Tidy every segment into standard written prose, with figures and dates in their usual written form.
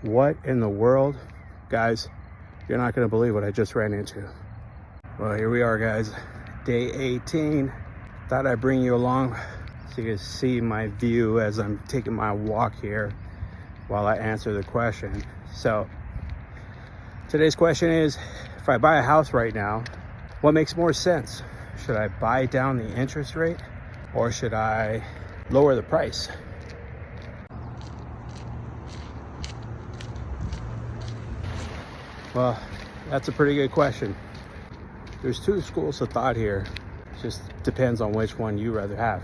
What in the world? Guys, you're not going to believe what I just ran into. Well, here we are, guys. Day 18. Thought I'd bring you along so you can see my view as I'm taking my walk here while I answer the question. So, today's question is, if I buy a house right now, what makes more sense? Should I buy down the interest rate or should I lower the price? Well, that's a pretty good question. There's two schools of thought here. It just depends on which one you rather have.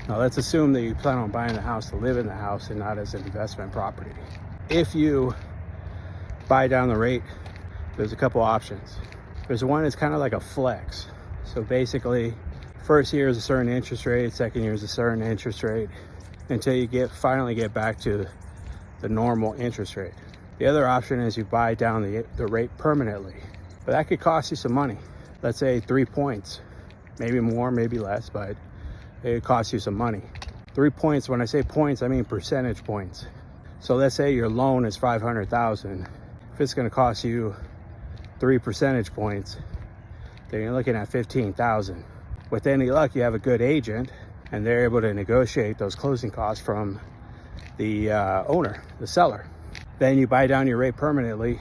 Now, let's assume that you plan on buying the house to live in the house and not as an investment property. If you buy down the rate, there's a couple options. There's one that's kind of like a flex. So basically, first year is a certain interest rate, second year is a certain interest rate, until you finally get back to the normal interest rate. The other option is you buy down the rate permanently, but that could cost you some money. Let's say 3 points, maybe more, maybe less, but it costs you some money. 3 points, when I say points, I mean percentage points. So let's say your loan is $500,000. If it's gonna cost you 3 percentage points, then you're looking at $15,000. With any luck, you have a good agent and they're able to negotiate those closing costs from the owner, the seller. Then you buy down your rate permanently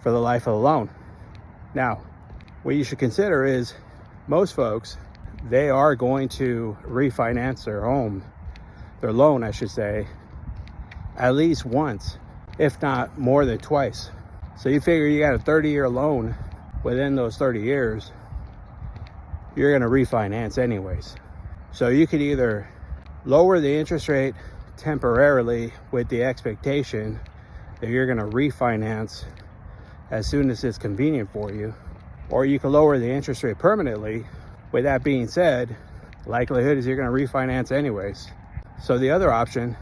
for the life of the loan. Now, what you should consider is most folks, they are going to refinance their loan, I should say, at least once, if not more than twice. So you figure you got a 30-year loan. Within those 30 years, you're going to refinance anyways. So you could either lower the interest rate temporarily with the expectation that you're going to refinance as soon as it's convenient for you, or you can lower the interest rate permanently. With that being said, likelihood is you're going to refinance anyways. So the other option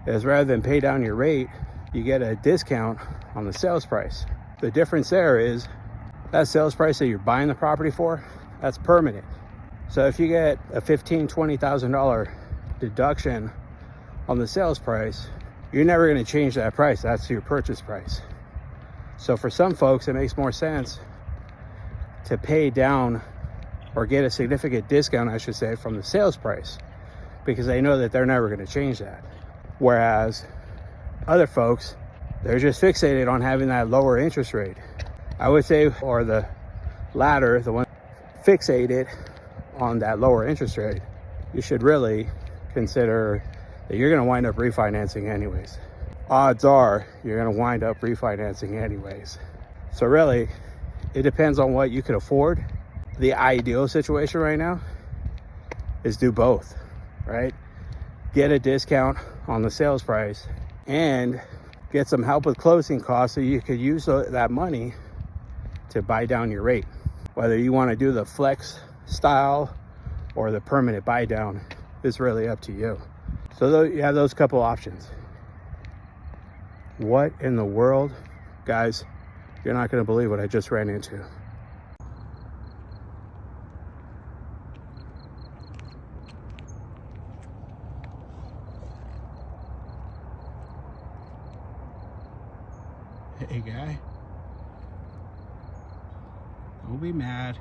is, rather than pay down your rate, you get a discount on the sales price. The difference there is that sales price that you're buying the property for, that's permanent. So if you get a $15,000, $20,000 deduction on the sales price, you're never going to change that price. That's your purchase price. So for some folks, it makes more sense to pay down or get a significant discount, I should say, from the sales price, because they know that they're never going to change that. Whereas other folks, they're just fixated on having that lower interest rate. I would say, or the latter, the one fixated on that lower interest rate, you should really consider that you're going to wind up refinancing anyways. Odds are you're going to wind up refinancing anyways. So really, it depends on what you can afford. The ideal situation right now is do both, right? Get a discount on the sales price and get some help with closing costs so you could use that money to buy down your rate. Whether you want to do the flex style or the permanent buy down is really up to you. So you have those couple options. What in the world? Guys, you're not going to believe what I just ran into. Hey guy, don't be mad.